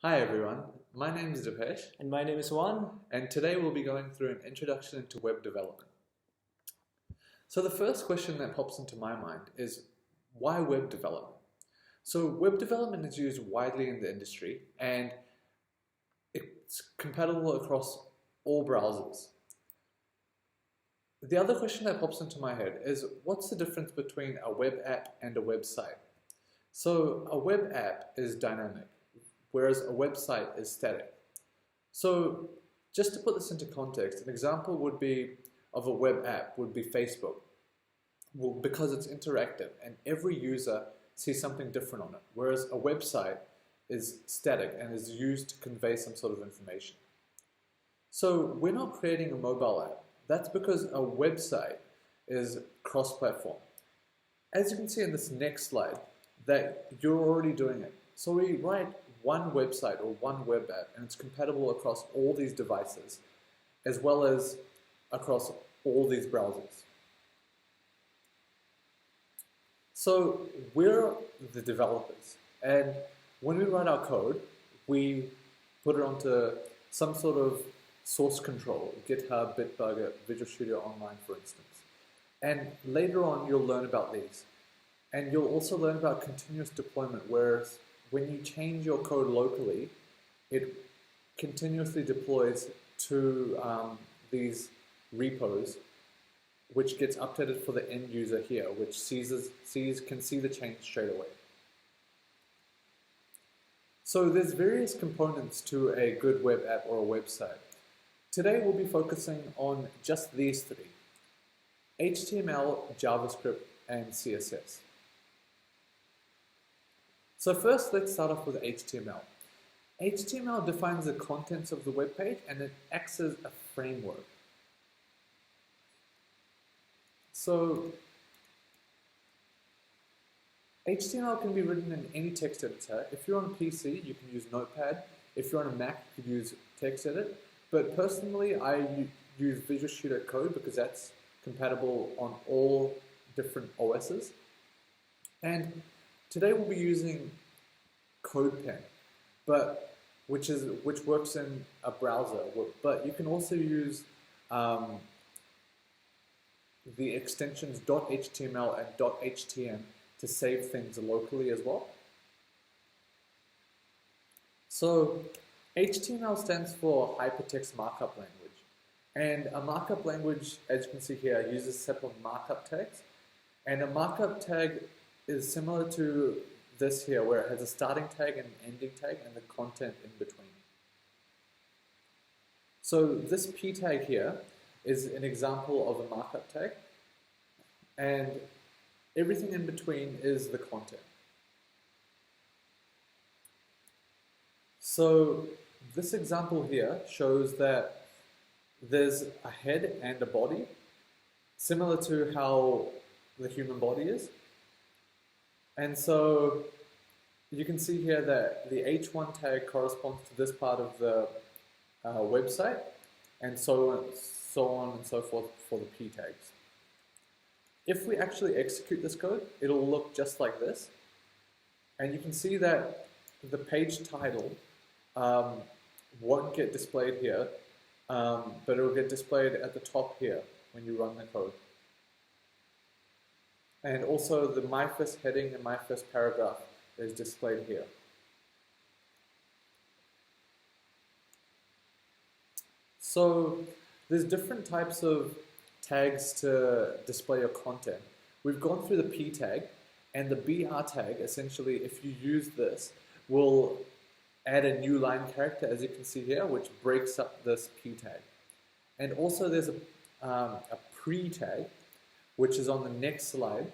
Hi everyone, my name is Dipesh, And my name is Juan. and today we'll be going through an introduction into web development. So the first question that pops into my mind is, why web development? So web development is used widely in the industry and it's compatible across all browsers. The other question that pops into my head is, what's the difference between a web app and a website? So a web app is dynamic, whereas a website is static. So just to put this into context, an example would be of a web app would be Facebook. Well, because it's interactive and every user sees something different on it, whereas a website is static and is used to convey some sort of information. So we're not creating a mobile app. That's because a website is cross-platform. As you can see in this next slide, that you're already doing it. So we write one website or one web app and it's compatible across all these devices as well as across all these browsers. So we're the developers, and when we write our code, we put it onto some sort of source control, GitHub, Bitburger, Visual Studio Online, for instance. And later on, you'll learn about these. And you'll also learn about continuous deployment, whereas when you change your code locally, it continuously deploys to these repos, which gets updated for the end user here, which can see the change straight away. So there's various components to a good web app or a website. Today we'll be focusing on just these three: HTML, JavaScript, and CSS. So first, let's start off with HTML. HTML defines the contents of the web page and it acts as a framework. So HTML can be written in any text editor. If you're on a PC, you can use Notepad. If you're on a Mac, you could use TextEdit. But personally, I use Visual Studio Code because that's compatible on all different OSs. And today we'll be using CodePen, which works in a browser. But you can also use the extensions .html and .htm to save things locally as well. So HTML stands for Hypertext Markup Language. And a markup language, as you can see here, uses separate markup tags. And a markup tag is similar to this here, where it has a starting tag and an ending tag and the content in between. So this p tag here is an example of a markup tag, and everything in between is the content. So this example here shows that there's a head and a body, similar to how the human body is. And so you can see here that the h1 tag corresponds to this part of the website, and so on and so forth for the p tags. If we actually execute this code, it'll look just like this. And you can see that the page title won't get displayed here, but it'll get displayed at the top here when you run the code. And also the my first heading and my first paragraph is displayed here. So there's different types of tags to display your content. We've gone through the p tag, and the br tag, essentially, if you use this, will add a new line character, as you can see here, which breaks up this p tag. And also there's a pre tag, which is on the next slide.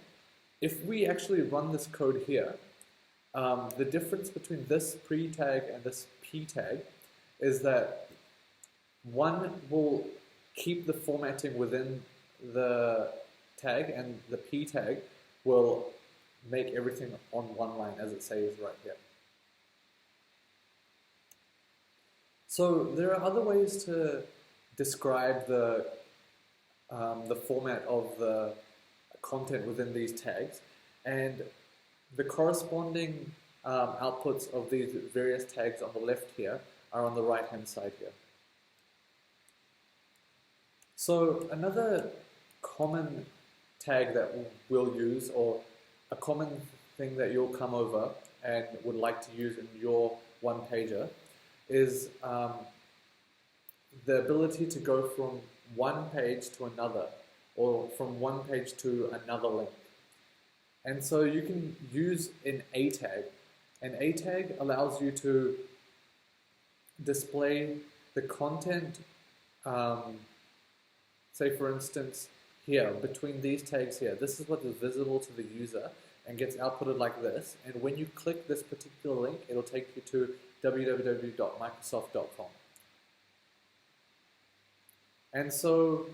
If we actually run this code here, the difference between this pre tag and this p tag is that one will keep the formatting within the tag, and the p tag will make everything on one line, as it says right here. So there are other ways to describe the format of the content within these tags, and the corresponding outputs of these various tags on the left here are on the right hand side here. So another common tag that we'll use, or a common thing that you'll come over and would like to use in your one-pager, is the ability to go from one page to another, or from one page to another link. And so you can use an A tag. An A tag allows you to display the content, say for instance here, between these tags here. This is what is visible to the user and gets outputted like this. And when you click this particular link, it'll take you to www.microsoft.com. And so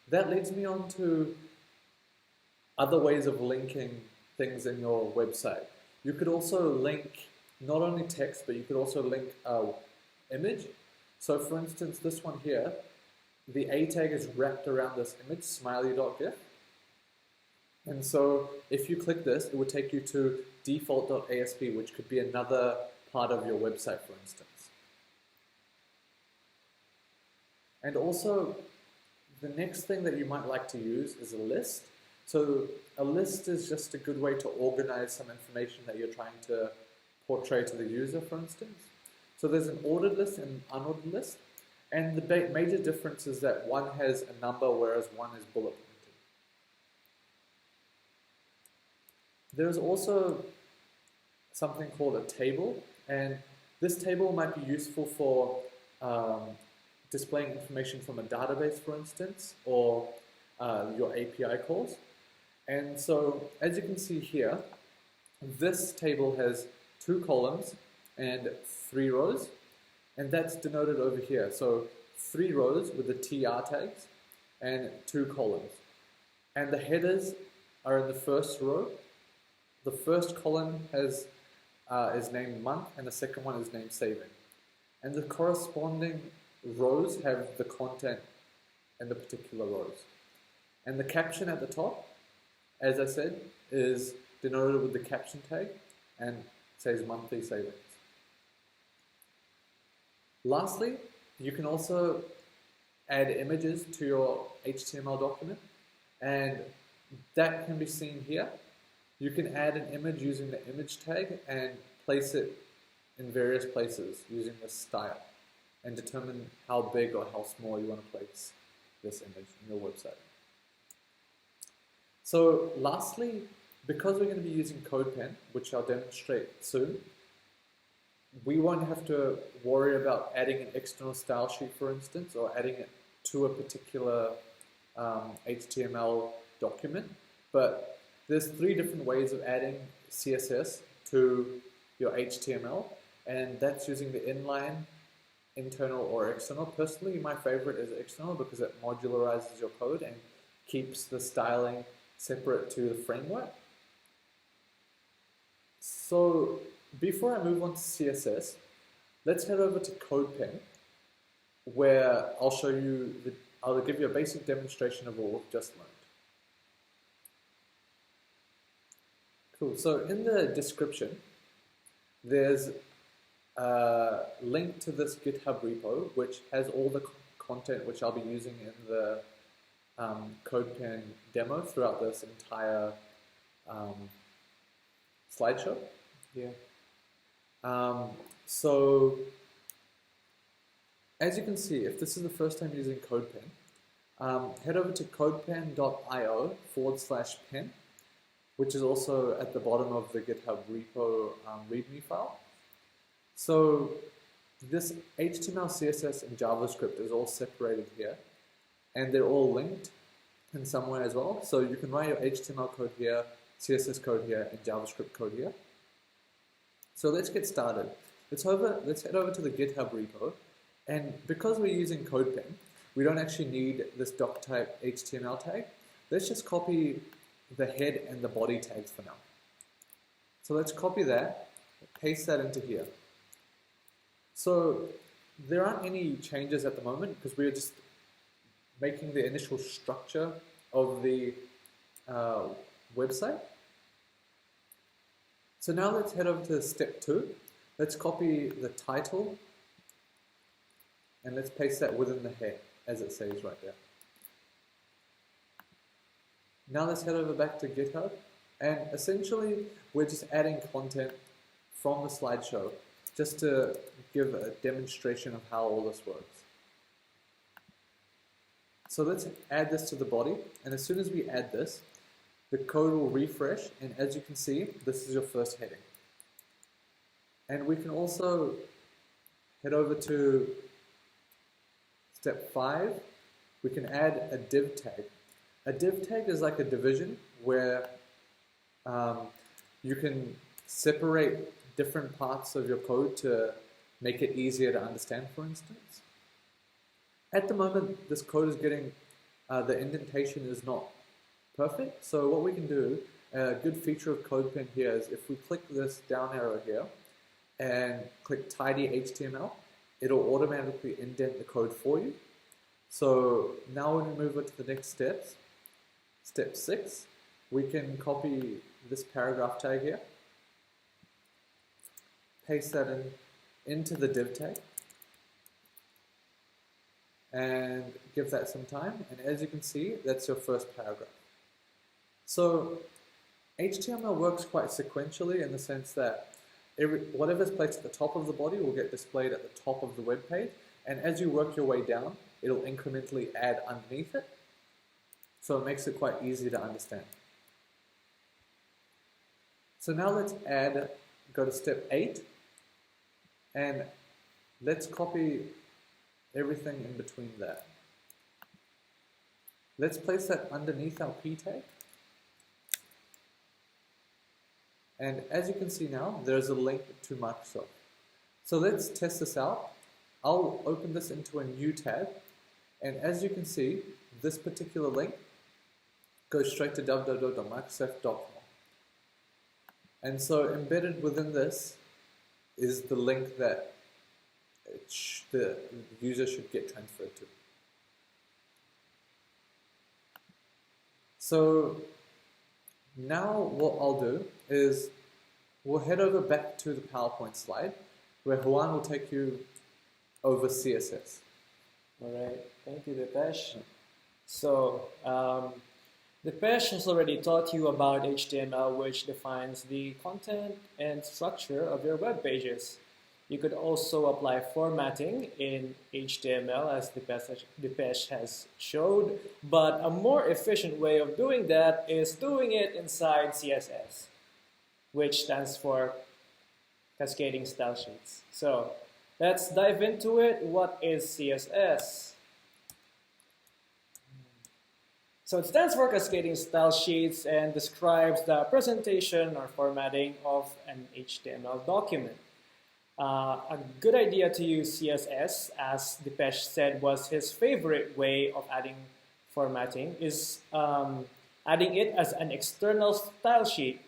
that leads me on to other ways of linking things in your website. You could also link not only text, but you could also link image. So for instance, this one here, the A tag is wrapped around this image, smiley.gif. And so if you click this, it would take you to default.asp, which could be another part of your website, for instance. And also, the next thing that you might like to use is a list. So a list is just a good way to organize some information that you're trying to portray to the user, for instance. So there's an ordered list and an unordered list. And the major difference is that one has a number, whereas one is bullet pointed. There's also something called a table, and this table might be useful for displaying information from a database, for instance, or your API calls. And so, as you can see here, this table has 2 columns and 3 rows, and that's denoted over here. So 3 rows with the TR tags and 2 columns. And the headers are in the first row. The first column is named month, and the second one is named saving. And the corresponding rows have the content in the particular rows. And the caption at the top, as I said, is denoted with the caption tag and says monthly savings. Lastly, you can also add images to your HTML document, and that can be seen here. You can add an image using the image tag and place it in various places using the style, and determine how big or how small you want to place this image in your website. So lastly, because we're going to be using CodePen, which I'll demonstrate soon, we won't have to worry about adding an external style sheet, for instance, or adding it to a particular HTML document. But there's 3 different ways of adding CSS to your HTML, and that's using the inline, internal, or external. Personally, my favorite is external because it modularizes your code and keeps the styling separate to the framework. So before I move on to CSS, let's head over to CodePen, where I'll show you, I'll give you a basic demonstration of what we've just learned. Cool, so in the description, there's a link to this GitHub repo, which has all the content which I'll be using in the CodePen demo throughout this entire slideshow. Yeah. So, as you can see, if this is the first time using CodePen, head over to codepen.io/pen, which is also at the bottom of the GitHub repo README file. So this HTML, CSS, and JavaScript is all separated here, and they're all linked in some way as well. So you can write your HTML code here, CSS code here, and JavaScript code here. So let's get started. Let's head over to the GitHub repo, and because we're using CodePen, we don't actually need this doc-type HTML tag. Let's just copy the head and the body tags for now. So let's copy that, paste that into here. So there aren't any changes at the moment because we're just making the initial structure of the website. So now let's head over to step 2. Let's copy the title and let's paste that within the head as it says right there. Now let's head over back to GitHub, and essentially we're just adding content from the slideshow just to give a demonstration of how all this works. So let's add this to the body, and as soon as we add this, the code will refresh, and as you can see, this is your first heading. And we can also head over to step 5. We can add a div tag. A div tag is like a division where you can separate different parts of your code to make it easier to understand, for instance. At the moment, this code is getting, the indentation is not perfect. So what we can do, a good feature of CodePen here is if we click this down arrow here and click tidy HTML, it'll automatically indent the code for you. So now when we move on to the next steps, step 6, we can copy this paragraph tag here, paste that into the div tag, and give that some time. And as you can see, that's your first paragraph. So HTML works quite sequentially in the sense that whatever's placed at the top of the body will get displayed at the top of the web page, and as you work your way down, it'll incrementally add underneath it. So it makes it quite easy to understand. So now let's go to step 8, and let's copy everything in between there. Let's place that underneath our p tag. And as you can see now, there's a link to Microsoft. So let's test this out. I'll open this into a new tab, and as you can see, this particular link goes straight to www.microsoft.com. And so embedded within this is the link that the user should get transferred to. So now what I'll do is we'll head over back to the PowerPoint slide where Juan will take you over CSS. All right, thank you, Dipesh. So, Dipesh has already taught you about HTML, which defines the content and structure of your web pages. You could also apply formatting in HTML, as Dipesh has showed, but a more efficient way of doing that is doing it inside CSS, which stands for Cascading Style Sheets. So, let's dive into it. What is CSS? So it stands for Cascading Style Sheets and describes the presentation or formatting of an HTML document. A good idea to use CSS, as Dipesh said was his favorite way of adding formatting, is adding it as an external style sheet.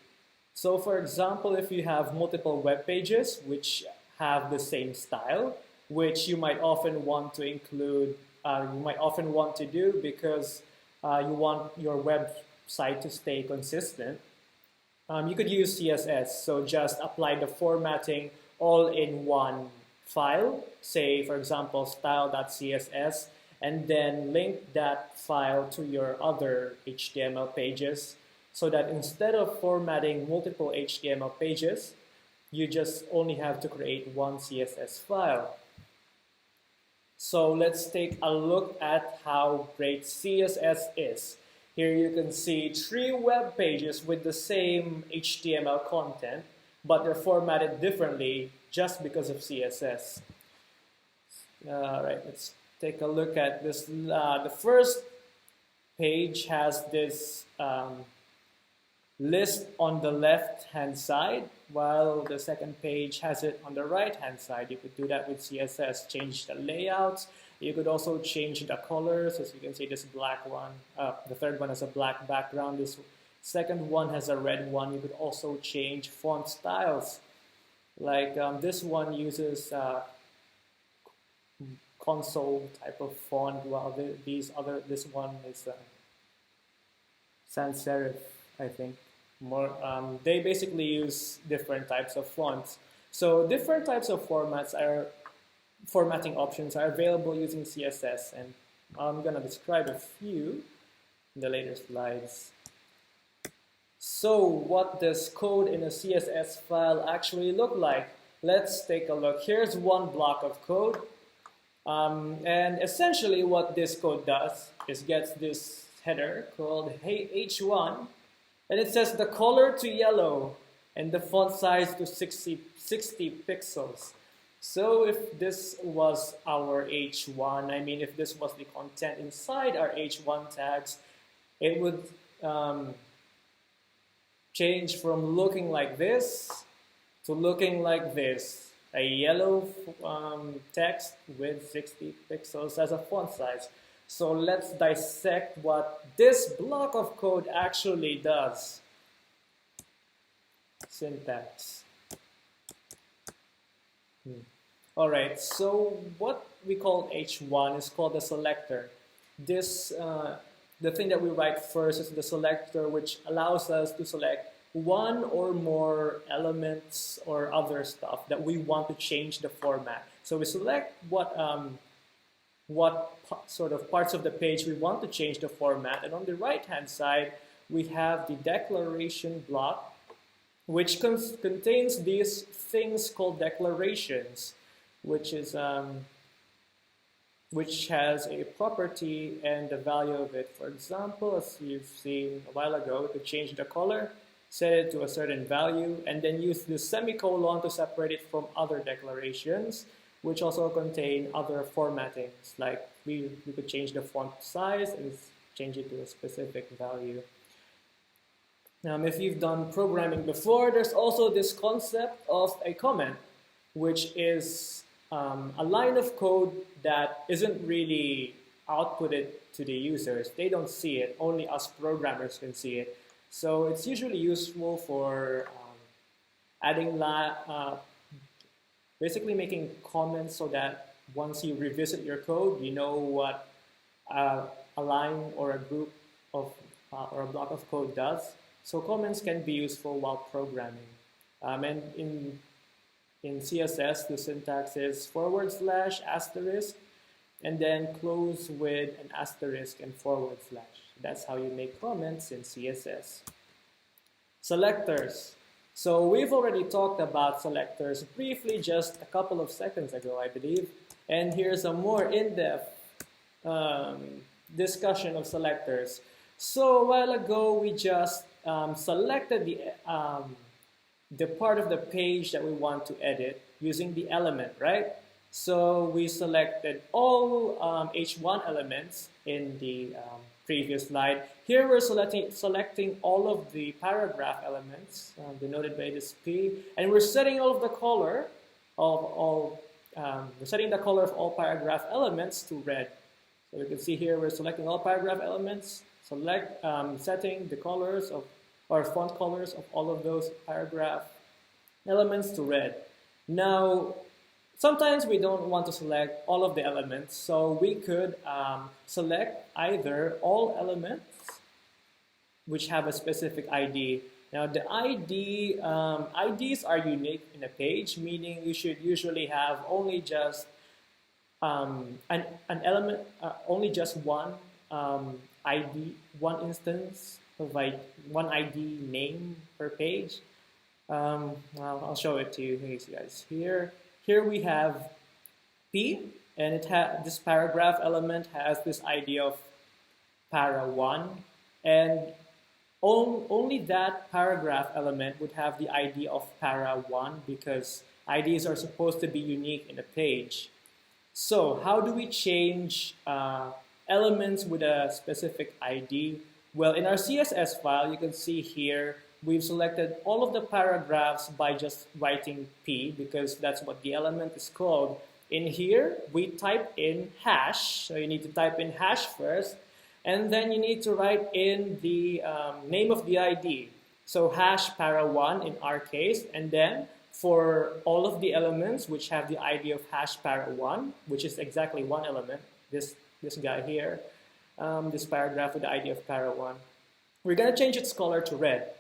So for example, if you have multiple web pages which have the same style, which you might often want to include, you might often want to do because you want your website to stay consistent, you could use CSS. So just apply the formatting all in one file, say for example style.css, and then link that file to your other HTML pages, so that instead of formatting multiple HTML pages, you just only have to create one CSS file. So let's take a look at how great CSS is. Here you can see 3 web pages with the same HTML content, but they're formatted differently just because of CSS. All right, let's take a look at this. The first page has this list on the left-hand side, while the second page has it on the right-hand side. You could do that with CSS, change the layouts. You could also change the colors. As you can see, this black one, the third one has a black background. This second one has a red one. You could also change font styles. Like this one uses console type of font, while this one is sans serif, I think. They basically use different types of fonts. So different types of formatting options are available using CSS, and I'm going to describe a few in the later slides. So what does code in a CSS file actually look like? Let's take a look. Here's one block of code. And essentially what this code does is gets this header called hey h1, and it says the color to yellow and the font size to 60 pixels. So if this was our h1, I mean if this was the content inside our h1 tags, it would change from looking like this to looking like this. A yellow text with 60 pixels as a font size. So let's dissect what this block of code actually does. Syntax. Alright, so what we call H1 is called a selector. This, the thing that we write first is the selector, which allows us to select one or more elements or other stuff that we want to change the format. So we select what sort of parts of the page we want to change the format, and on the right-hand side we have the declaration block, which contains these things called declarations, which is which has a property and the value of it. For example, as you've seen a while ago, to change the color, set it to a certain value, and then use the semicolon to separate it from other declarations, which also contain other formattings, like we could change the font size and change it to a specific value. If you've done programming before, there's also this concept of a comment, which is a line of code that isn't really outputted to the users. They don't see it, only us programmers can see it. So it's usually useful for adding, basically making comments so that once you revisit your code, you know what a line or a group of or a block of code does. So comments can be useful while programming. And in CSS, the syntax is /**, and then close with an asterisk and /. That's how you make comments in CSS. Selectors. So we've already talked about selectors briefly just a couple of seconds ago, I believe. And here's a more in-depth discussion of selectors. So a while ago, we just selected the part of the page that we want to edit using the element, right? So we selected all H1 elements in the previous slide. Here we're selecting all of the paragraph elements denoted by this P, and we're setting all of the color of all paragraph elements to red. So you can see here we're selecting all paragraph elements, setting the colors of or font colors of all of those paragraph elements to red. Now, sometimes we don't want to select all of the elements, so we could select either all elements which have a specific ID. Now, the IDs are unique in a page, meaning you should usually have only just an element, only just one ID, one instance of one ID name per page. I'll show it to you guys here. Here we have P, and this paragraph element has this ID of para1, and only that paragraph element would have the ID of para1 because IDs are supposed to be unique in a page. So how do we change elements with a specific ID? Well, in our CSS file, you can see here, we've selected all of the paragraphs by just writing P because that's what the element is called. In here, we type in hash, so you need to type in hash first, and then you need to write in the name of the ID. So hash para1 in our case, and then for all of the elements which have the ID of hash para1, which is exactly one element, this guy here, this paragraph with the ID of para1, we're going to change its color to red.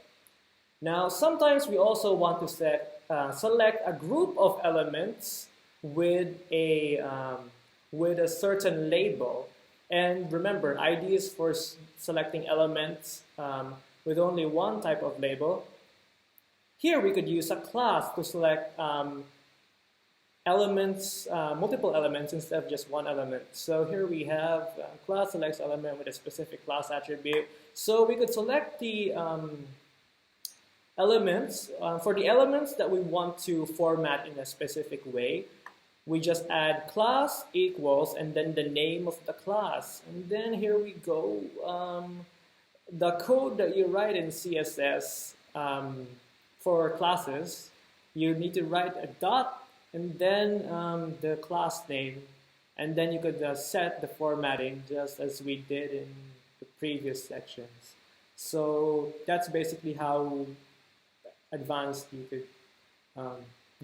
Now, sometimes we also want to select a group of elements with a certain label. And remember, ID is for selecting elements with only one type of label. Here we could use a class to select elements, multiple elements instead of just one element. So here we have class selects element with a specific class attribute. So we could select the elements. For the elements that we want to format in a specific way, we just add class equals and then the name of the class. And then here we go. The code that you write in CSS for classes, you need to write a dot and then the class name. And then you could set the formatting just as we did in the previous sections. So that's basically how advanced you could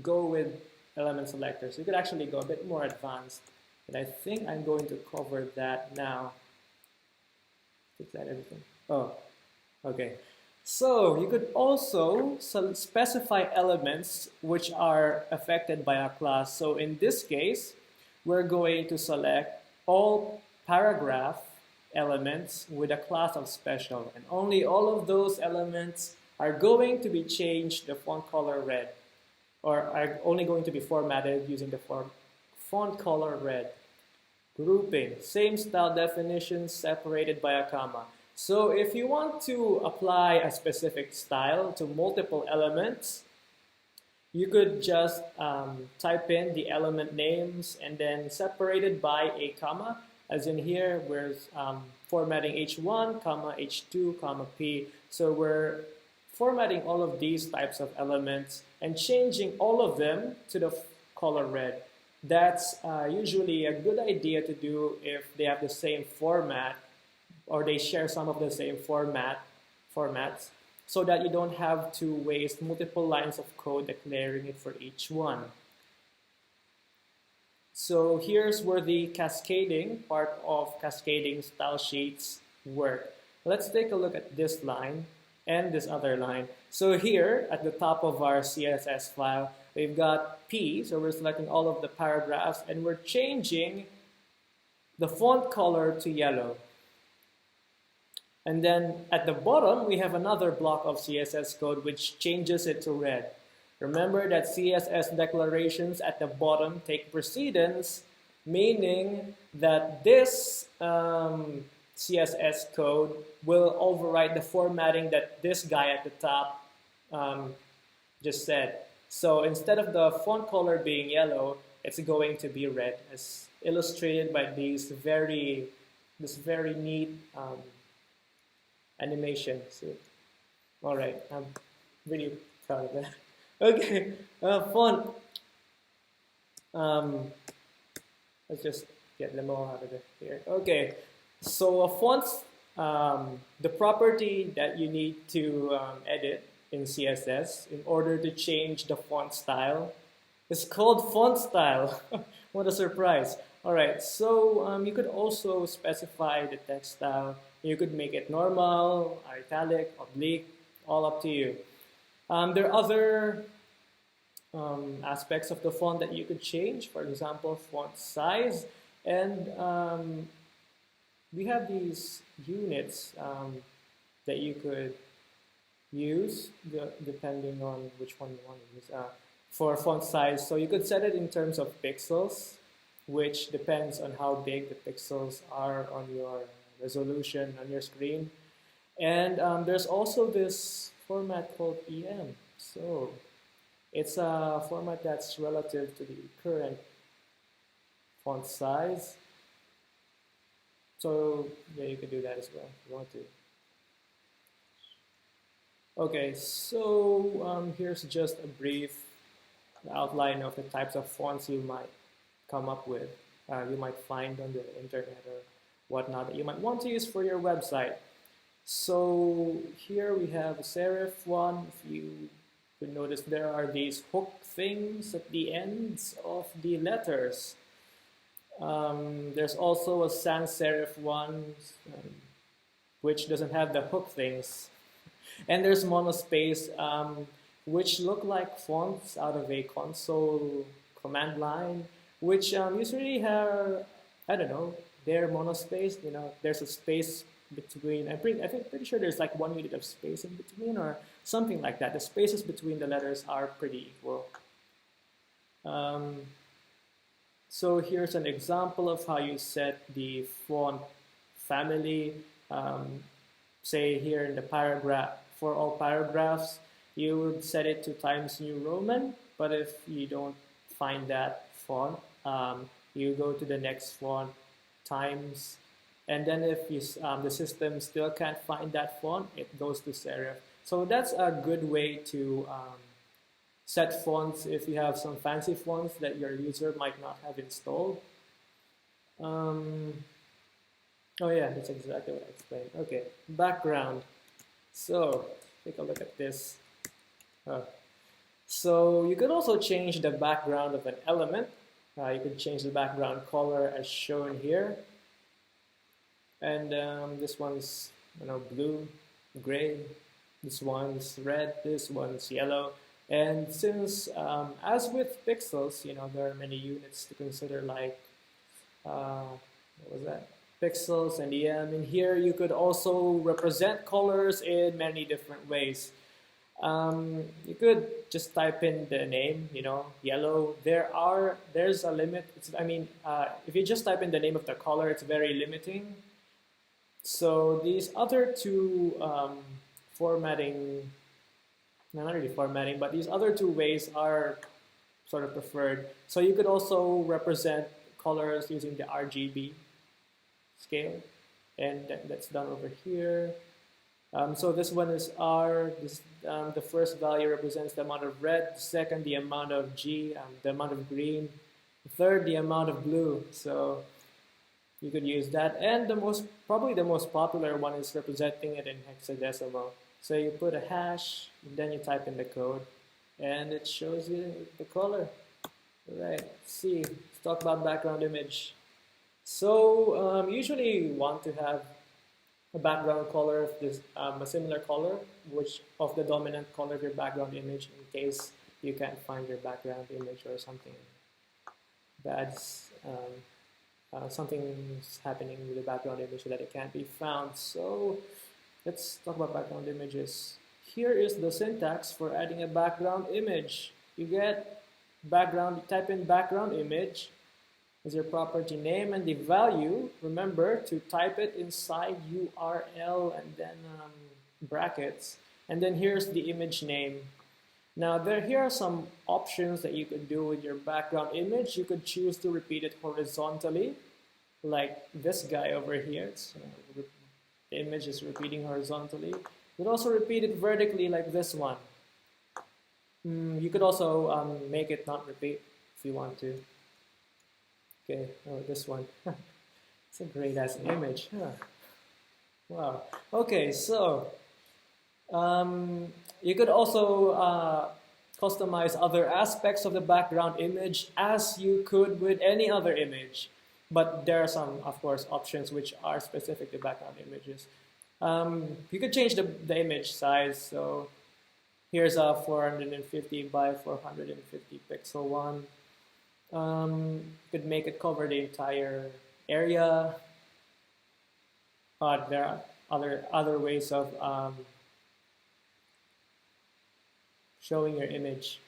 go with element selectors. You could actually go a bit more advanced, but I think I'm going to cover that now. Is that everything? Oh, okay. So you could also specify elements which are affected by a class. So in this case, we're going to select all paragraph elements with a class of special, and only all of those elements are going to be changed the font color red, or are only going to be formatted using the font color red. Grouping, same style definition separated by a comma. So if you want to apply a specific style to multiple elements, you could just type in the element names and then separated by a comma. As in here, we're formatting H1, comma, H2, comma, P. So we're formatting all of these types of elements and changing all of them to the color red. That's usually a good idea to do if they have the same format or they share some of the same formats, so that you don't have to waste multiple lines of code declaring it for each one. So here's where the cascading part of cascading style sheets work. Let's take a look at this line and this other line. So here at the top of our CSS file, we've got P, so we're selecting all of the paragraphs and we're changing the font color to yellow. And then at the bottom, we have another block of CSS code which changes it to red. Remember that CSS declarations at the bottom take precedence, meaning that this CSS code will override the formatting that this guy at the top just said. So instead of the font color being yellow, it's going to be red, as illustrated by this very neat animation. So, all right, I'm really proud of that. Okay, font. Let's just get them all out of here. Okay, so a font, the property that you need to edit in CSS in order to change the font style is called font style. What a surprise. All right, so you could also specify the text style. You could make it normal, italic, oblique, all up to you. There are other aspects of the font that you could change, for example, font size. And we have these units that you could use depending on which one you want to use for font size. So you could set it in terms of pixels, which depends on how big the pixels are on your resolution on your screen. And there's also this format called EM. So it's a format that's relative to the current font size. So yeah, you can do that as well if you want to. Okay, so here's just a brief outline of the types of fonts you might come up with, you might find on the internet or whatnot that you might want to use for your website. So here we have a serif one. If you could notice, there are these hook things at the ends of the letters. There's also a sans serif one, which doesn't have the hook things. And there's monospace, which look like fonts out of a console command line, which usually have, I don't know, they're monospace. There's a space between. I think pretty sure there's like 1 unit of space in between or something like that. The spaces between the letters are pretty equal. So here's an example of how you set the font family. Say here in the paragraph, for all paragraphs, you would set it to Times New Roman, but if you don't find that font, you go to the next font, Times, and then if the system still can't find that font, it goes to serif. So that's a good way to set fonts if you have some fancy fonts that your user might not have installed. Oh yeah, that's exactly what I explained. Okay, background. So take a look at this. So you could also change the background of an element. You could change the background color as shown here. And this one's blue, gray. This one's red. This one's yellow. And since, as with pixels, there are many units to consider, like what was that? Pixels and EM. And here you could also represent colors in many different ways. You could just type in the name, yellow. There's a limit. If you just type in the name of the color, it's very limiting. So these other two formatting, not really formatting, but these other two ways are sort of preferred. So you could also represent colors using the RGB scale, and that's done over here. So this one is R. The first value represents the amount of red, the second the amount of G, the amount of green, the third the amount of blue. So you could use that, and probably the most popular one is representing it in hexadecimal. So you put a hash, and then you type in the code, and it shows you the color. All right, let's see. Let's talk about background image. So usually you want to have a background color of this, a similar color, which of the dominant color of your background image, in case you can't find your background image or something bad's something's happening with the background image so that it can't be found. So let's talk about background images. Here is the syntax for adding a background image. You get background, type in background image as your property name, and the value, remember to type it inside URL and then brackets. And then here's the image name. Now here are some options that you could do with your background image. You could choose to repeat it horizontally, like this guy over here. The image is repeating horizontally. You could also repeat it vertically, like this one. You could also make it not repeat if you want to. Okay, this one. It's a great ass image. Wow. Okay, so you could also customize other aspects of the background image as you could with any other image. But there are some, of course, options which are specific to background images. You could change the image size. So here's a 450 by 450 pixel one. You could make it cover the entire area. There are other ways of showing your image.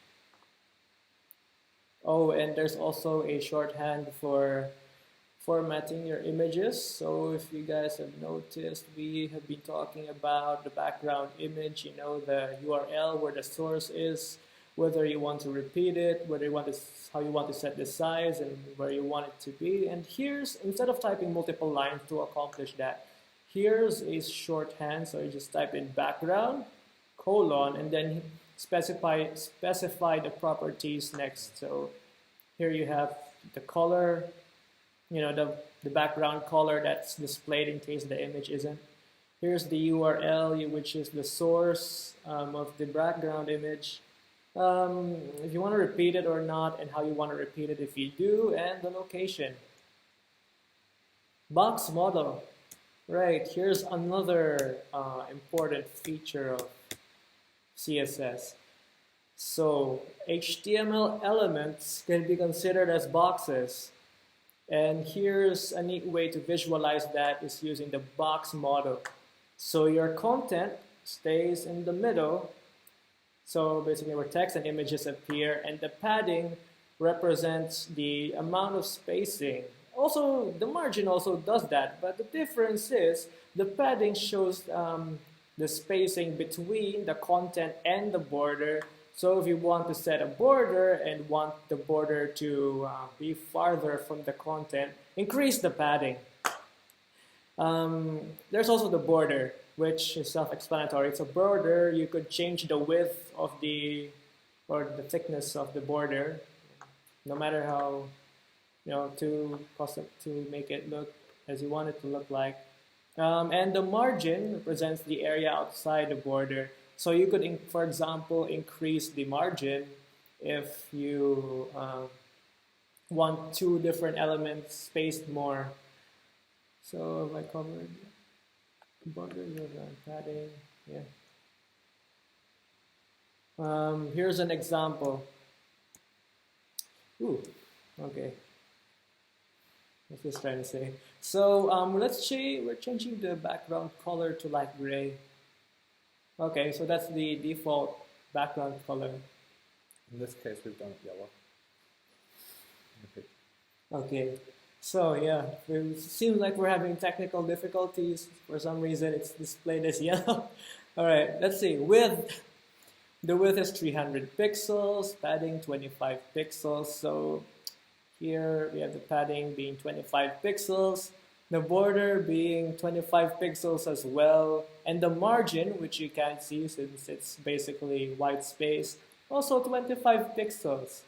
Oh, and there's also a shorthand for formatting your images. So if you guys have noticed, we have been talking about the background image, the URL where the source is, whether you want to repeat it, how you want to set the size, and where you want it to be. And here's, instead of typing multiple lines to accomplish that, here's a shorthand. So you just type in background, colon, and then specify the properties next. So here you have the color, the background color that's displayed in case the image isn't. Here's the URL, which is the source of the background image. If you want to repeat it or not, and how you want to repeat it if you do, and the location. Box model. Right, here's another important feature of CSS. So HTML elements can be considered as boxes. And here's a neat way to visualize that is using the box model. So your content stays in the middle. So basically where text and images appear, and the padding represents the amount of spacing. Also, the margin also does that, but the difference is the padding shows the spacing between the content and the border. So if you want to set a border and want the border to be farther from the content, increase the padding. There's also the border, which is self-explanatory. It's a border. You could change the width of or the thickness of the border, no matter how, to make it look as you want it to look like. And the margin represents the area outside the border. So you could, for example, increase the margin if you want two different elements spaced more. So if I covered border with padding, yeah. Here's an example. Ooh, okay. What's this trying to say? So let's say we're changing the background color to light gray. Okay, so that's the default background color. In this case, we've done it yellow. Okay, so yeah, it seems like we're having technical difficulties. For some reason, it's displayed as yellow. All right, let's see. The width is 300 pixels, padding 25 pixels. So here we have the padding being 25 pixels, the border being 25 pixels as well, and the margin, which you can't see since it's basically white space, also 25 pixels.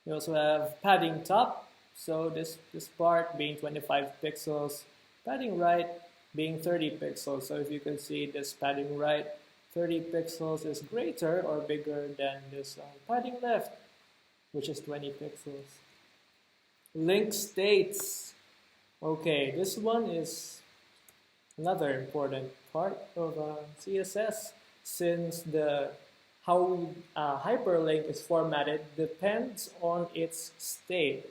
You also have padding top, so this part being 25 pixels, padding right being 30 pixels. So if you can see this padding right, 30 pixels is greater or bigger than this padding left, which is 20 pixels. Link states. Okay, this one is another important part of CSS, since how hyperlink is formatted depends on its state.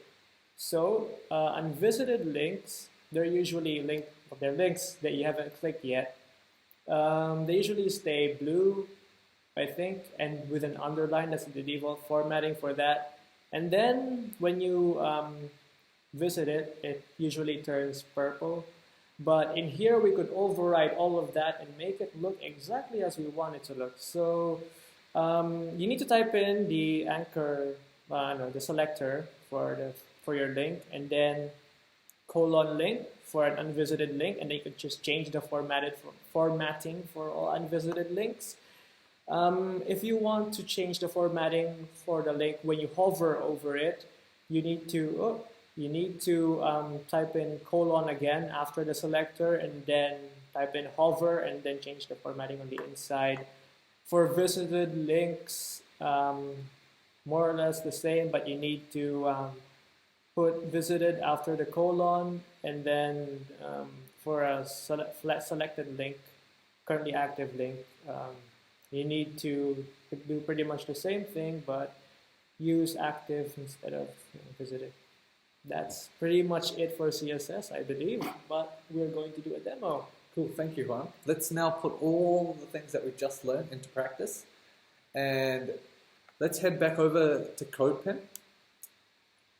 So unvisited links, they're usually links that you haven't clicked yet. They usually stay blue, I think, and with an underline. That's the default formatting for that. And then when you visit it, it usually turns purple. But in here, we could override all of that and make it look exactly as we want it to look. So you need to type in the anchor, the selector for your link, and then :link for an unvisited link, and then you could just change the formatting for all unvisited links. If you want to change the formatting for the link when you hover over it, you need to type in : again after the selector, and then type in hover, and then change the formatting on the inside. For visited links, more or less the same, but you need to put visited after the : and then for a selected link, currently active link, you need to do pretty much the same thing, but use active instead of visited. That's pretty much it for CSS, I believe, but we're going to do a demo. Cool, thank you, Juan. Let's now put all the things that we just learned into practice, and let's head back over to CodePen.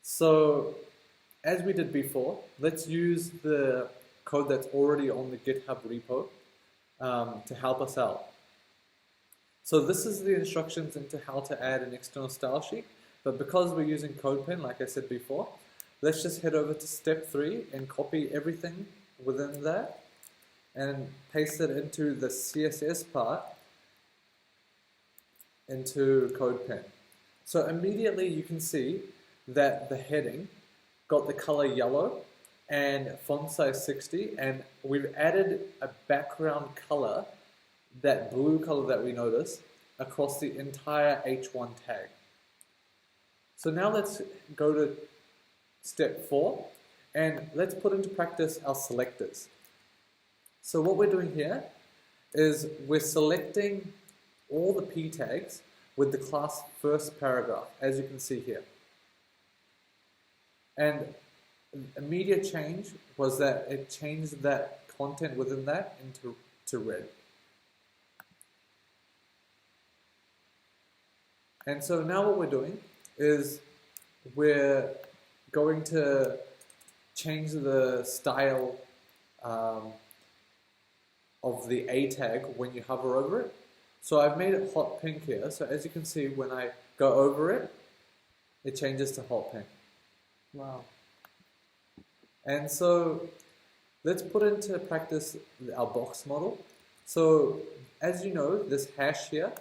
So, as we did before, let's use the code that's already on the GitHub repo to help us out. So this is the instructions into how to add an external style sheet, but because we're using CodePen, like I said before, let's just head over to step 3 and copy everything within that and paste it into the CSS part into CodePen. So immediately you can see that the heading got the color yellow and font size 60, and we've added a background color, that blue color that we notice, across the entire H1 tag. So now let's go to step 4 and let's put into practice our selectors. So what we're doing here is we're selecting all the p tags with the class first paragraph, as you can see here. And immediate change was that it changed that content within that into red. And so now what we're doing is we're going to change the style of the A tag when you hover over it. So I've made it hot pink here. So as you can see, when I go over it, it changes to hot pink. Wow. And so let's put into practice our box model. So as you know, this hash here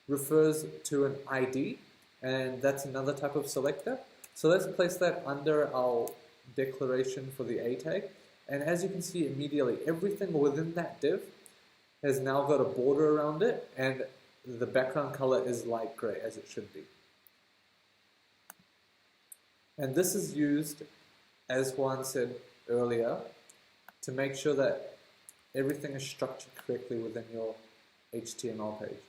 refers to an ID, and that's another type of selector. So let's place that under our declaration for the A tag. And as you can see immediately, everything within that div has now got a border around it, and the background color is light gray, as it should be. And this is used, as Juan said earlier, to make sure that everything is structured correctly within your HTML page.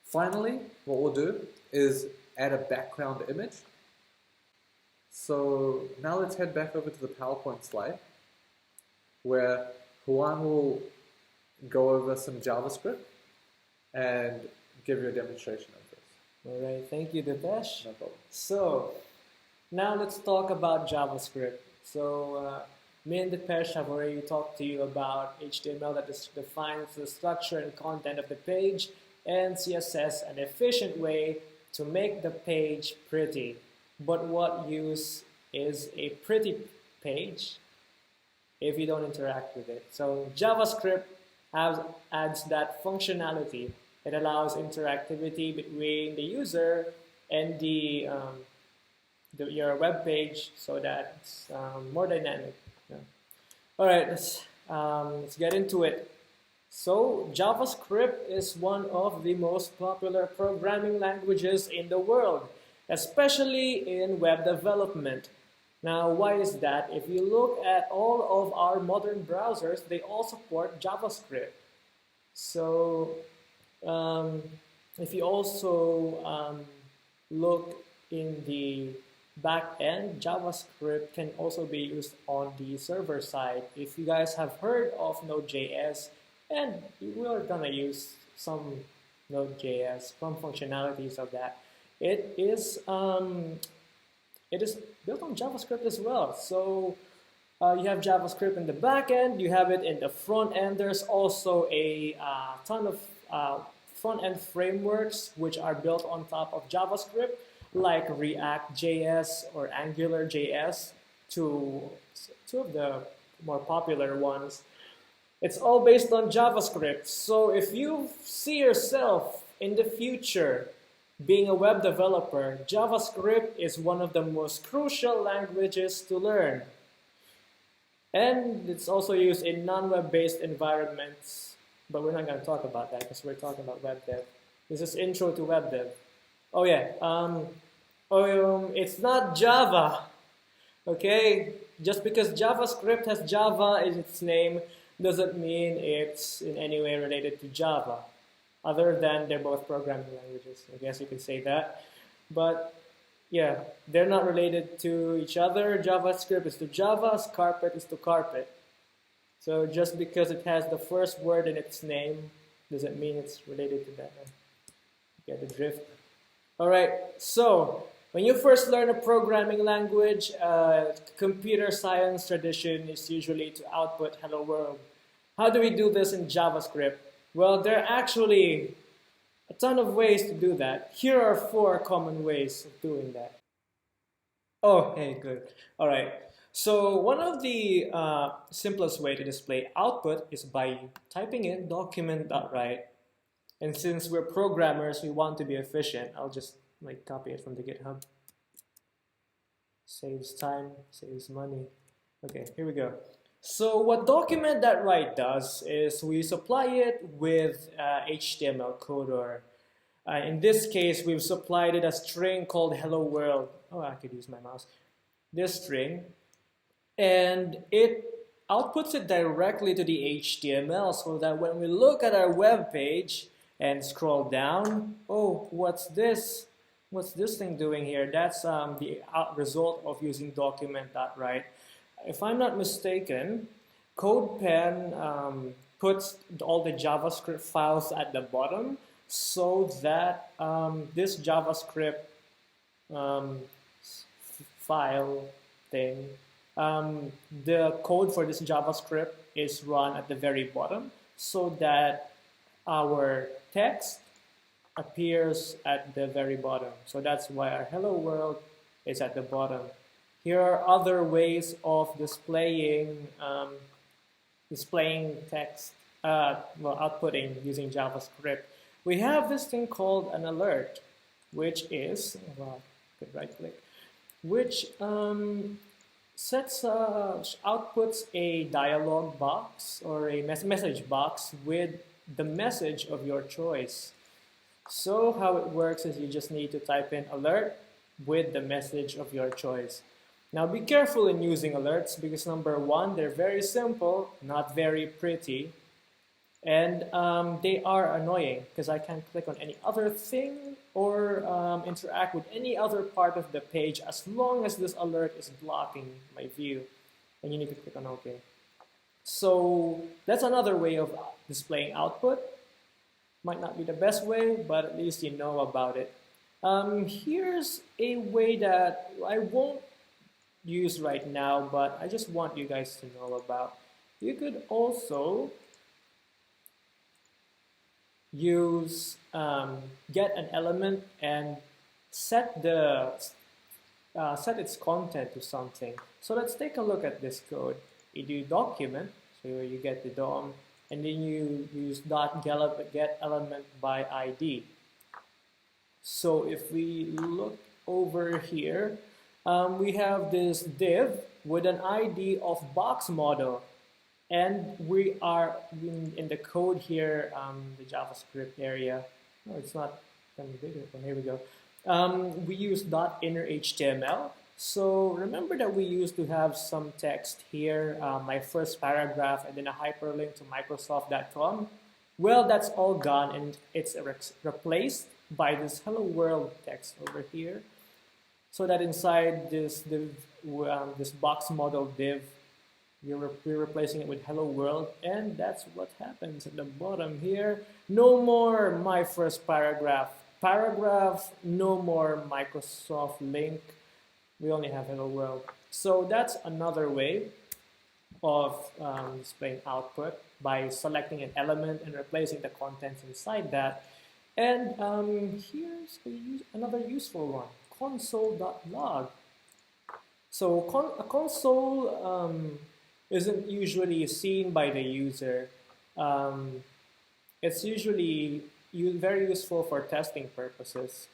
Finally, what we'll do is add a background image. So now let's head back over to the PowerPoint slide, where Juan will go over some JavaScript and give you a demonstration of this. All right, thank you, Dipesh. No problem. So now let's talk about JavaScript. So me and Dipesh have already talked to you about HTML that defines the structure and content of the page, and CSS, an efficient way to make the page pretty. But what use is a pretty page if you don't interact with it? So JavaScript adds that functionality. It allows interactivity between the user and your web page, so that it's more dynamic. Yeah. All right, let's get into it. So JavaScript is one of the most popular programming languages in the world, especially in web development. Now, why is that? If you look at all of our modern browsers, they all support JavaScript. So if you also look in the back end, JavaScript can also be used on the server side. If you guys have heard of Node.js, and we're gonna use some Node.js, some functionalities of that. It is built on JavaScript as well. So you have JavaScript in the back end, you have it in the front end. There's also a ton of front end frameworks which are built on top of JavaScript, like React.js or Angular.js, two of the more popular ones. It's all based on JavaScript. So if you see yourself in the future being a web developer, JavaScript is one of the most crucial languages to learn. And it's also used in non-web-based environments, but we're not going to talk about that because we're talking about web dev. This is intro to web dev. Oh yeah, it's not Java, okay? Just because JavaScript has Java in its name doesn't mean it's in any way related to Java, other than they're both programming languages. I guess you could say that. But yeah, they're not related to each other. JavaScript is to Java, carpet is to carpet. So just because it has the first word in its name doesn't mean it's related to that. You get the drift. All right, so when you first learn a programming language, computer science tradition is usually to output hello world. How do we do this in JavaScript? Well, there are actually a ton of ways to do that. Here are 4 common ways of doing that. Oh, hey, good. All right. So one of the simplest way to display output is by typing in document.write. And since we're programmers, we want to be efficient. I'll just copy it from the GitHub. Saves time, saves money. Okay, here we go. So what document.write does is we supply it with HTML code, or in this case, we've supplied it a string called hello world. Oh, I could use my mouse. This string. And it outputs it directly to the HTML so that when we look at our web page, and scroll down. Oh, what's this? What's this thing doing here? That's the result of using document.write. If I'm not mistaken, CodePen puts all the JavaScript files at the bottom so that this JavaScript file thing, the code for this JavaScript is run at the very bottom so that our text appears at the very bottom. So that's why our hello world is at the bottom. Here are other ways of displaying text, outputting using JavaScript. We have this thing called an alert, which is, right click, which outputs a dialog box or a message box with the message of your choice. So how it works is you just need to type in alert with the message of your choice. Now be careful in using alerts because number one, they're very simple, not very pretty, and they are annoying because I can't click on any other thing or interact with any other part of the page as long as this alert is blocking my view, and you need to click on OK. So that's another way of displaying output. Might not be the best way, but at least you know about it. Here's a way that I won't use right now, but I just want you guys to know about. You could also use get an element and set its content to something. So let's take a look at this code. You do document, so you get the DOM, and then you use .get element by ID. So if we look over here, we have this div with an ID of box model, and we are in the code here, the JavaScript area. No, it's not coming bigger. Oh, here we go. We use .inner HTML. So remember that we used to have some text here, my first paragraph, and then a hyperlink to Microsoft.com. Well, that's all gone, and it's replaced by this hello world text over here. So that inside this div, this box model div, we're replacing it with hello world, and that's what happens at the bottom here. No more my first paragraph. No more Microsoft link. We only have hello world. So that's another way of displaying output by selecting an element and replacing the contents inside that. And here's another useful one, console.log. So a console isn't usually seen by the user. It's usually very useful for testing purposes.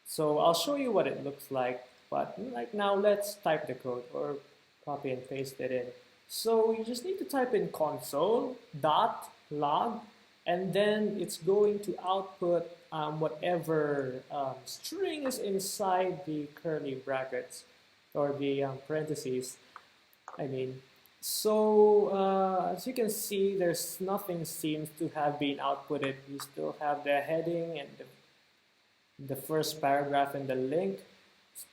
So I'll show you what it looks like. But like now, let's type the code or copy and paste it in. So you just need to type in console.log, and then it's going to output whatever string is inside the curly brackets or the parentheses. So as you can see, there's nothing seems to have been outputted. We still have the heading and the first paragraph and the link.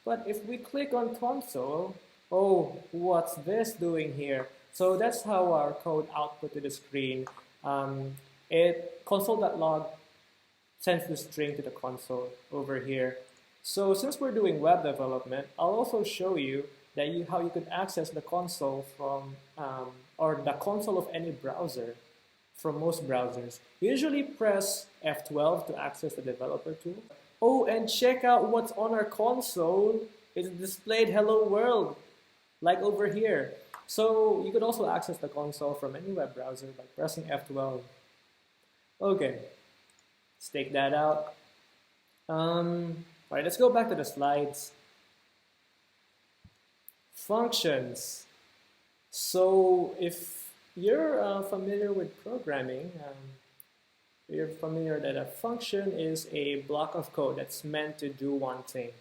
But if we click on console, oh, what's this doing here? So that's how our code output to the screen. Console.log sends the string to the console over here. So since we're doing web development, I'll also show you that how you can access the console from, or the console of any browser from most browsers. Usually press F12 to access the developer tool. Oh, and check out what's on our console. It's displayed hello world, like over here. So you could also access the console from any web browser by pressing F12. Okay, let's take that out. All right, let's go back to the slides. Functions. So if you're familiar with programming, you're familiar that a function is a block of code that's meant to do one thing.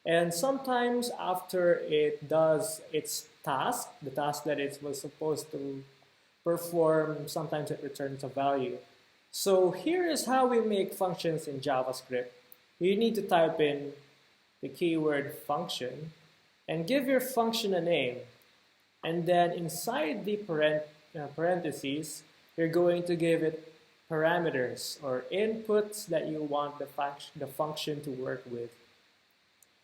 And sometimes after it does its task, the task that it was supposed to perform, sometimes it returns a value. So here is how we make functions in JavaScript. You need to type in the keyword function and give your function a name. And then inside the parentheses, you're going to give it parameters or inputs that you want the function to work with.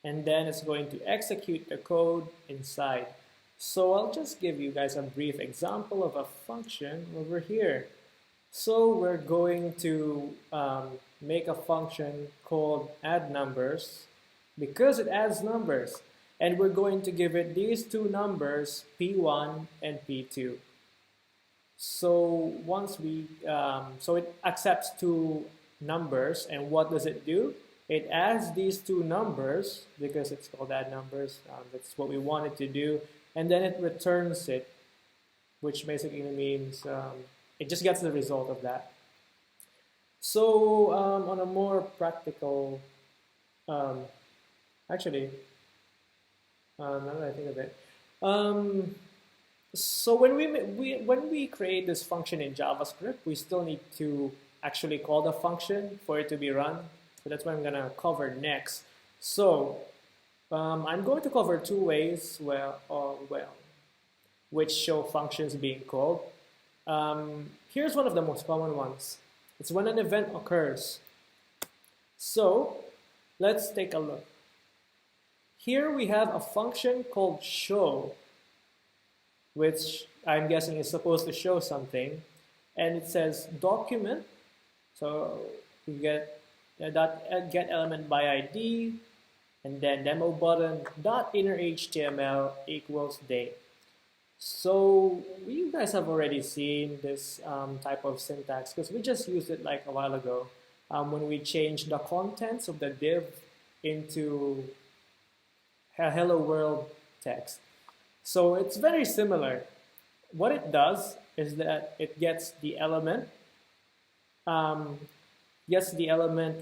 And then it's going to execute the code inside. So I'll just give you guys a brief example of a function over here. So we're going to make a function called add numbers because it adds numbers. And we're going to give it these two numbers, P1 and P2. So once so it accepts two numbers, and what does it do? It adds these two numbers because it's called add numbers. That's what we want it to do, and then it returns it, which basically means it just gets the result of that. So on a more practical, actually. Now that I think of it, so when we create this function in JavaScript, we still need to actually call the function for it to be run. So that's what I'm gonna cover next. So I'm going to cover two ways which show functions being called. Here's one of the most common ones. It's when an event occurs. So let's take a look. Here we have a function called show, which I'm guessing is supposed to show something, and it says document. So we get get element by ID, and then demo button dot inner HTML equals date. So you guys have already seen this type of syntax because we just used it like a while ago when we changed the contents of the div into a hello world text. So it's very similar. What it does is that it gets the element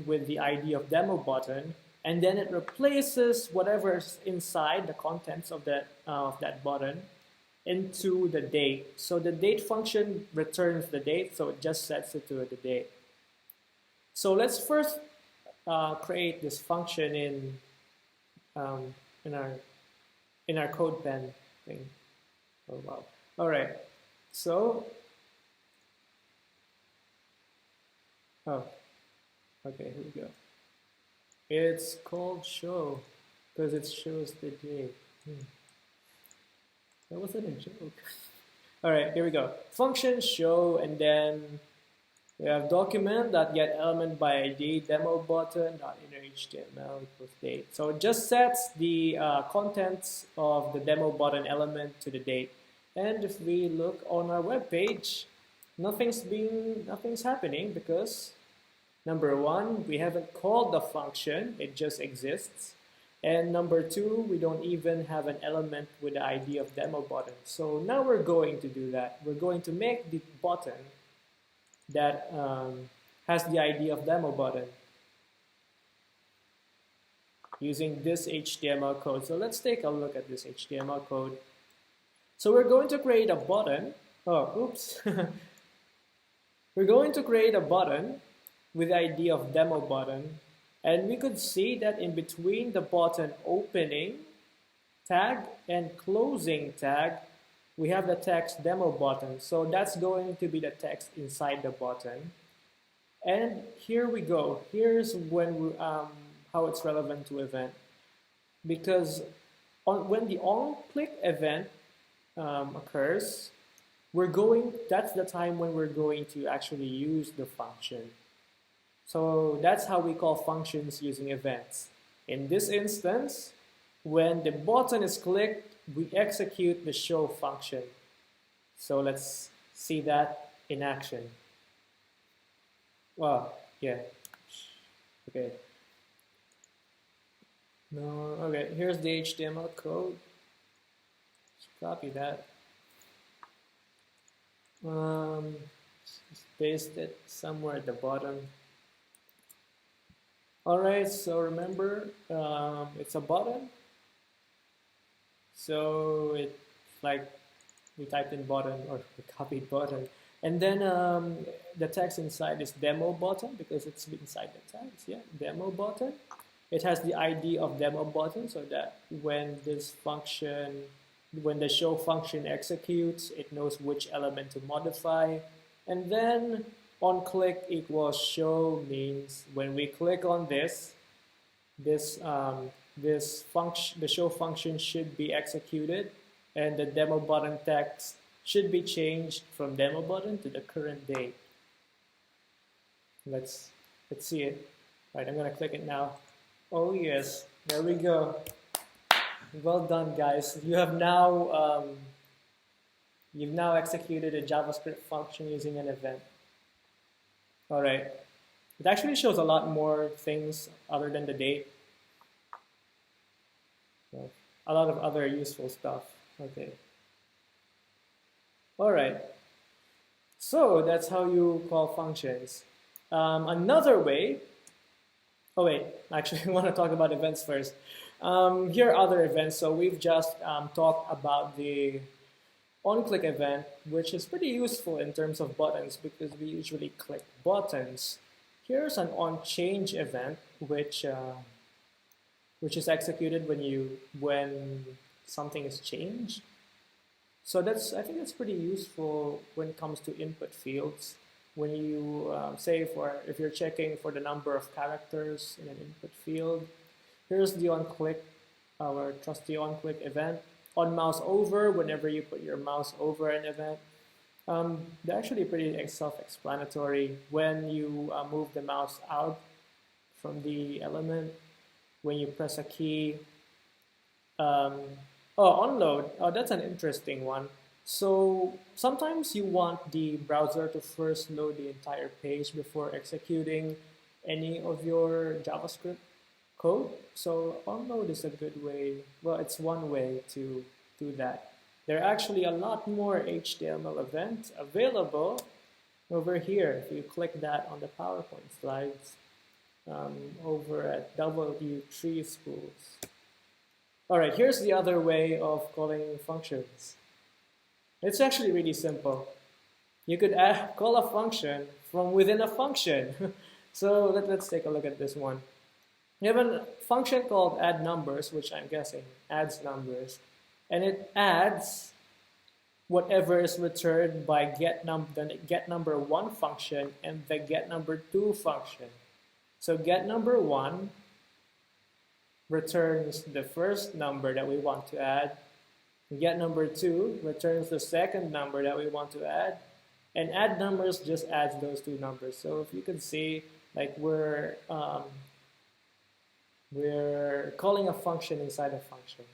with the ID of demo button, and then it replaces whatever's inside the contents of that button into the date. So the date function returns the date, so it just sets it to the date. So let's first create this function in our code pen thing. Oh wow! All right. So okay, here we go. It's called show because it shows the date. That wasn't a joke. All right, here we go. Function show, and then we have document.getElement by ID demo button inner HTML equals date. So it just sets the contents of the demo button element to the date. And if we look on our web page, nothing's happening because number one, we haven't called the function; it just exists. And number two, we don't even have an element with the ID of demo button. So now we're going to do that. We're going to make the button that has the ID of demo button using this HTML code. So let's take a look at this HTML code. So we're going to create a button. Oh, oops. We're going to create a button with the ID of demo button. And we could see that in between the button opening tag and closing tag, we have the text demo button. So that's going to be the text inside the button. And here we go. Here's when how it's relevant to event. Because when the on-click event occurs, that's the time when we're going to actually use the function. So that's how we call functions using events. In this instance, when the button is clicked, we execute the show function. So let's see that in action. Wow, yeah. Okay. No, okay, here's the HTML code. Let's copy that. Just paste it somewhere at the bottom. Alright, so remember, it's a button. So it's like we typed in button or we copied button. And then the text inside is demo button because it's inside the text. Yeah, demo button. It has the ID of demo button so that when this function, when the show function executes, it knows which element to modify. And then on click equals show means when we click on this function, the show function should be executed, and the demo button text should be changed from demo button to the current date. Let's see it. All right, I'm gonna click it now. Oh yes, there we go. Well done, guys. You have now you've now executed a JavaScript function using an event. All right. It actually shows a lot more things other than the date. So, a lot of other useful stuff. Okay. All right. So that's how you call functions. Another way. Oh wait, actually, I want to talk about events first. Here are other events. So we've just talked about the on-click event, which is pretty useful in terms of buttons because we usually click buttons. Here's an on-change event, which is executed when something is changed. So I think that's pretty useful when it comes to input fields. When you say if you're checking for the number of characters in an input field, here's the on-click, our trusty on-click event. On mouse over, whenever you put your mouse over an event, they're actually pretty self-explanatory. When you move the mouse out from the element, when you press a key. Onload. Oh, that's an interesting one. So sometimes you want the browser to first load the entire page before executing any of your JavaScript code. So onload is a good way. Well, it's one way to do that. There are actually a lot more HTML events available over here. If you click that on the PowerPoint slides over at W3 Schools. All right, here's the other way of calling functions. It's actually really simple. You could call a function from within a function. So let's take a look at this one. You have a function called add numbers, which I'm guessing adds numbers, and it adds whatever is returned by the get number one function and the get number two function. So get number one returns the first number that we want to add. Get number two returns the second number that we want to add, and add numbers just adds those two numbers. So if you can see, like we're calling a function inside a function.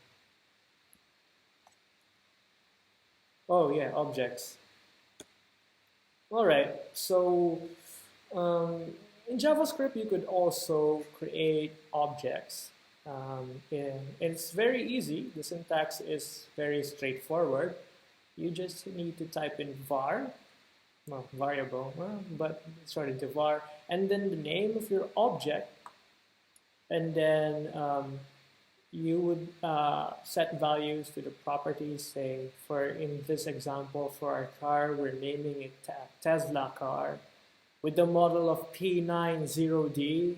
Oh yeah, objects. All right, so in JavaScript you could also create objects. It's very easy. The syntax is very straightforward. You just need to type in var, well, variable, but start into var, and then the name of your object, and then you would set values to the properties. Say, in this example, for our car, we're naming it Tesla car with the model of P90D,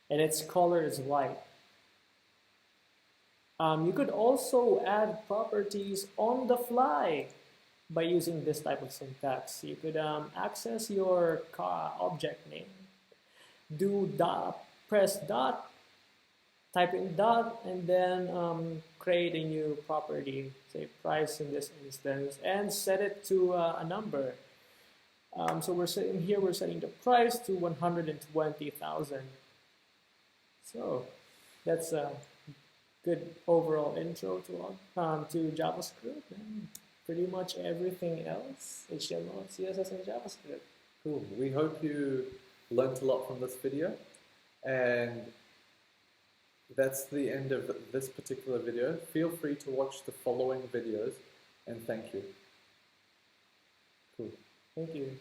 and its color is white. You could also add properties on the fly by using this type of syntax. You could access your car object name, do dot, press dot, type in dot, and then create a new property, say price in this instance, and set it to a number. So we're setting the price to 120,000. So that's a good overall intro to JavaScript and pretty much everything else, HTML, CSS, and JavaScript. Cool. We hope you learned a lot from this video, and that's the end of this particular video. Feel free to watch the following videos, and thank you. Cool. Thank you.